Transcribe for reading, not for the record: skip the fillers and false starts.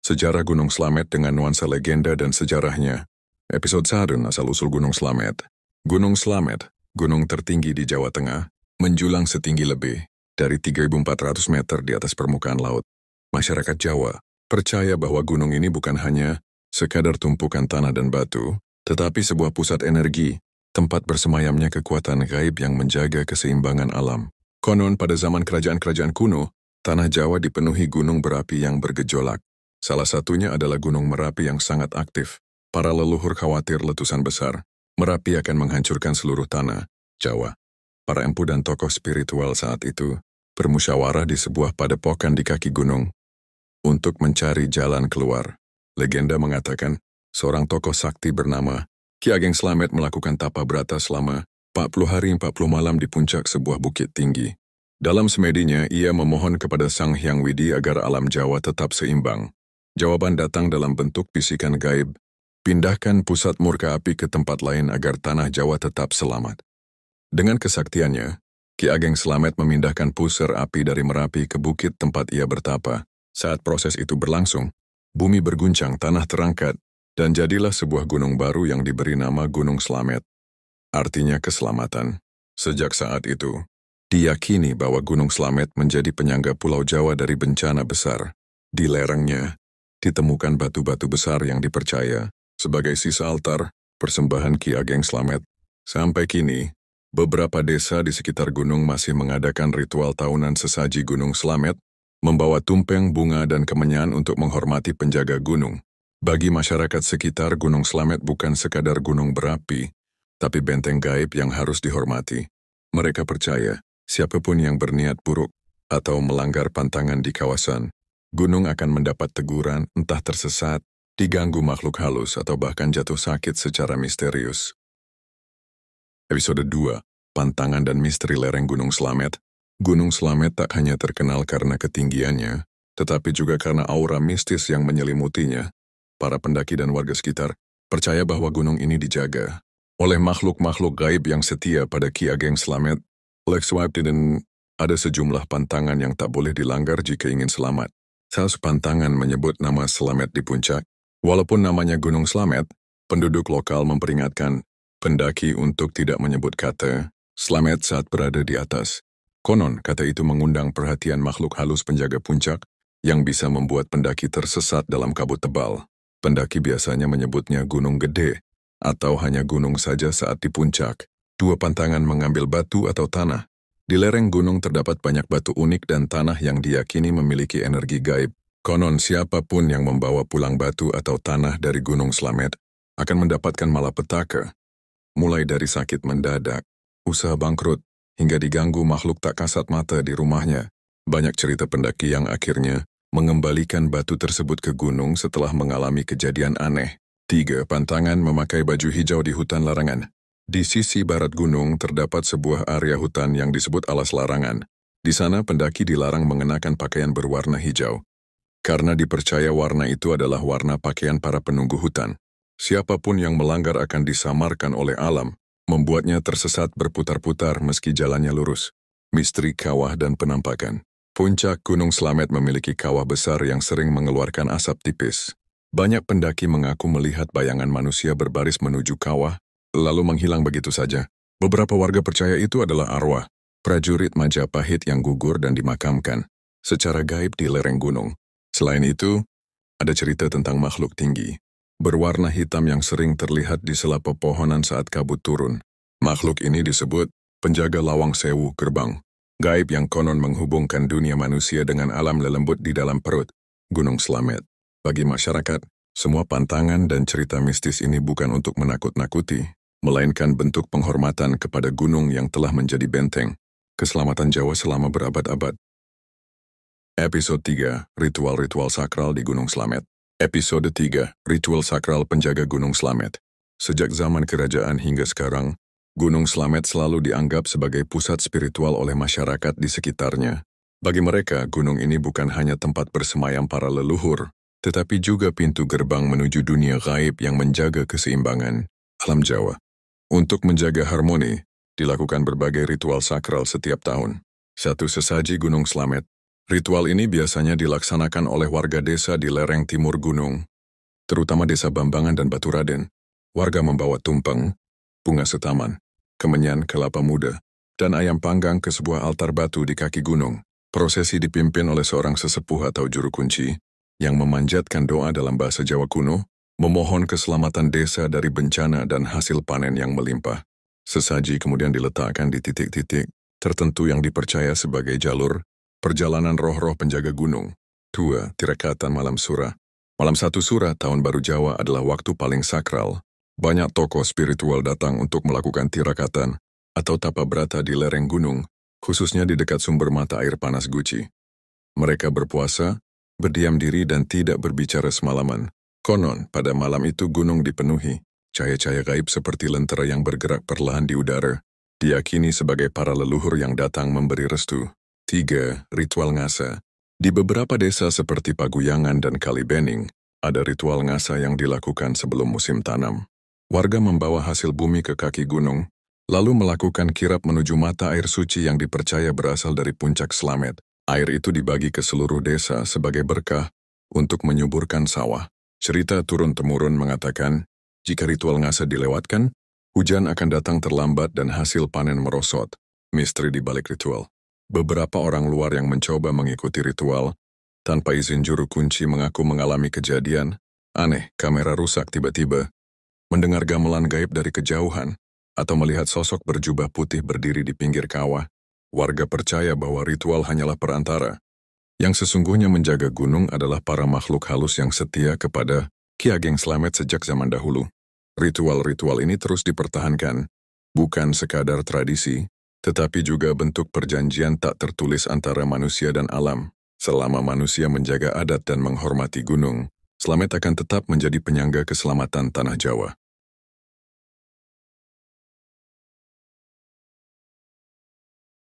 Sejarah Gunung Slamet dengan nuansa legenda dan sejarahnya. Episode 1, asal-usul Gunung Slamet. Gunung Slamet, gunung tertinggi di Jawa Tengah, menjulang setinggi lebih dari 3.400 meter di atas permukaan laut. Masyarakat Jawa percaya bahwa gunung ini bukan hanya sekadar tumpukan tanah dan batu, tetapi sebuah pusat energi, tempat bersemayamnya kekuatan gaib yang menjaga keseimbangan alam. Konon pada zaman kerajaan-kerajaan kuno, tanah Jawa dipenuhi gunung berapi yang bergejolak. Salah satunya adalah Gunung Merapi yang sangat aktif. Para leluhur khawatir letusan besar, Merapi akan menghancurkan seluruh tanah Jawa. Para empu dan tokoh spiritual saat itu bermusyawarah di sebuah padepokan di kaki gunung untuk mencari jalan keluar. Legenda mengatakan, seorang tokoh sakti bernama Ki Ageng Slamet melakukan tapa brata selama 40 hari 40 malam di puncak sebuah bukit tinggi. Dalam semedinya, ia memohon kepada Sang Hyang Widi agar alam Jawa tetap seimbang. Jawaban datang dalam bentuk bisikan gaib, pindahkan pusat murka api ke tempat lain agar tanah Jawa tetap selamat. Dengan kesaktiannya, Ki Ageng Slamet memindahkan pusar api dari Merapi ke bukit tempat ia bertapa. Saat proses itu berlangsung, bumi berguncang, tanah terangkat, dan jadilah sebuah gunung baru yang diberi nama Gunung Slamet. Artinya keselamatan. Sejak saat itu, diyakini bahwa Gunung Slamet menjadi penyangga Pulau Jawa dari bencana besar. Di lerengnya, ditemukan batu-batu besar yang dipercaya sebagai sisa altar persembahan Ki Ageng Slamet. Sampai kini, beberapa desa di sekitar gunung masih mengadakan ritual tahunan sesaji Gunung Slamet, membawa tumpeng, bunga, dan kemenyan untuk menghormati penjaga gunung. Bagi masyarakat sekitar, Gunung Slamet bukan sekadar gunung berapi, tapi benteng gaib yang harus dihormati. Mereka percaya, siapapun yang berniat buruk atau melanggar pantangan di kawasan gunung akan mendapat teguran, entah tersesat, diganggu makhluk halus, atau bahkan jatuh sakit secara misterius. Episode 2, Pantangan dan Misteri Lereng Gunung Slamet. Gunung Slamet tak hanya terkenal karena ketinggiannya, tetapi juga karena aura mistis yang menyelimutinya. Para pendaki dan warga sekitar percaya bahwa gunung ini dijaga oleh makhluk-makhluk gaib yang setia pada Ki Ageng Slamet. Dan ada sejumlah pantangan yang tak boleh dilanggar jika ingin selamat. Salah satu pantangan menyebut nama Slamet di puncak. Walaupun namanya Gunung Slamet, penduduk lokal memperingatkan pendaki untuk tidak menyebut kata Slamet saat berada di atas. Konon, kata itu mengundang perhatian makhluk halus penjaga puncak yang bisa membuat pendaki tersesat dalam kabut tebal. Pendaki biasanya menyebutnya Gunung Gede atau hanya gunung saja saat di puncak. Dua pantangan mengambil batu atau tanah. Di lereng gunung terdapat banyak batu unik dan tanah yang diyakini memiliki energi gaib. Konon siapapun yang membawa pulang batu atau tanah dari Gunung Slamet akan mendapatkan malapetaka. Mulai dari sakit mendadak, usaha bangkrut, hingga diganggu makhluk tak kasat mata di rumahnya. Banyak cerita pendaki yang akhirnya mengembalikan batu tersebut ke gunung setelah mengalami kejadian aneh. 3. Pantangan memakai baju hijau di hutan larangan. Di sisi barat gunung terdapat sebuah area hutan yang disebut alas larangan. Di sana pendaki dilarang mengenakan pakaian berwarna hijau, karena dipercaya warna itu adalah warna pakaian para penunggu hutan. Siapapun yang melanggar akan disamarkan oleh alam, membuatnya tersesat berputar-putar meski jalannya lurus. Misteri kawah dan penampakan. Puncak Gunung Slamet memiliki kawah besar yang sering mengeluarkan asap tipis. Banyak pendaki mengaku melihat bayangan manusia berbaris menuju kawah, lalu menghilang begitu saja. Beberapa warga percaya itu adalah arwah prajurit Majapahit yang gugur dan dimakamkan secara gaib di lereng gunung. Selain itu, ada cerita tentang makhluk tinggi berwarna hitam yang sering terlihat di sela pepohonan saat kabut turun. Makhluk ini disebut penjaga Lawang Sewu Gerbang, gaib yang konon menghubungkan dunia manusia dengan alam lelembut di dalam perut Gunung Slamet. Bagi masyarakat, semua pantangan dan cerita mistis ini bukan untuk menakut-nakuti, melainkan bentuk penghormatan kepada gunung yang telah menjadi benteng keselamatan Jawa selama berabad-abad. Episode 3, Ritual-ritual sakral di Gunung Slamet. Episode 3, Ritual sakral penjaga Gunung Slamet. Sejak zaman kerajaan hingga sekarang, Gunung Slamet selalu dianggap sebagai pusat spiritual oleh masyarakat di sekitarnya. Bagi mereka, gunung ini bukan hanya tempat bersemayam para leluhur, tetapi juga pintu gerbang menuju dunia gaib yang menjaga keseimbangan alam Jawa. Untuk menjaga harmoni, dilakukan berbagai ritual sakral setiap tahun. 1. Sesaji Gunung Slamet. Ritual ini biasanya dilaksanakan oleh warga desa di lereng timur gunung, terutama desa Bambangan dan Baturaden. Warga membawa tumpeng, bunga setaman, kemenyan, kelapa muda, dan ayam panggang ke sebuah altar batu di kaki gunung. Prosesi dipimpin oleh seorang sesepuh atau juru kunci yang memanjatkan doa dalam bahasa Jawa kuno, memohon keselamatan desa dari bencana dan hasil panen yang melimpah. Sesaji kemudian diletakkan di titik-titik tertentu yang dipercaya sebagai jalur perjalanan roh-roh penjaga gunung. 2. Tirakatan Malam Sura. Malam 1 Sura Tahun Baru Jawa adalah waktu paling sakral. Banyak tokoh spiritual datang untuk melakukan tirakatan atau tapa brata di lereng gunung, khususnya di dekat sumber mata air panas Guci. Mereka berpuasa, berdiam diri dan tidak berbicara semalaman. Konon, pada malam itu gunung dipenuhi cahaya-cahaya gaib seperti lentera yang bergerak perlahan di udara, diyakini sebagai para leluhur yang datang memberi restu. 3. Ritual Ngasa. Di beberapa desa seperti Paguyangan dan Kalibening, ada ritual ngasa yang dilakukan sebelum musim tanam. Warga membawa hasil bumi ke kaki gunung, lalu melakukan kirap menuju mata air suci yang dipercaya berasal dari puncak Slamet. Air itu dibagi ke seluruh desa sebagai berkah untuk menyuburkan sawah. Cerita turun-temurun mengatakan, jika ritual ngasa dilewatkan, hujan akan datang terlambat dan hasil panen merosot. Misteri di balik ritual. Beberapa orang luar yang mencoba mengikuti ritual, tanpa izin juru kunci mengaku mengalami kejadian aneh, kamera rusak tiba-tiba, mendengar gamelan gaib dari kejauhan, atau melihat sosok berjubah putih berdiri di pinggir kawah. Warga percaya bahwa ritual hanyalah perantara. Yang sesungguhnya menjaga gunung adalah para makhluk halus yang setia kepada Ki Ageng Slamet sejak zaman dahulu. Ritual-ritual ini terus dipertahankan, bukan sekadar tradisi, tetapi juga bentuk perjanjian tak tertulis antara manusia dan alam. Selama manusia menjaga adat dan menghormati gunung, Slamet akan tetap menjadi penyangga keselamatan tanah Jawa.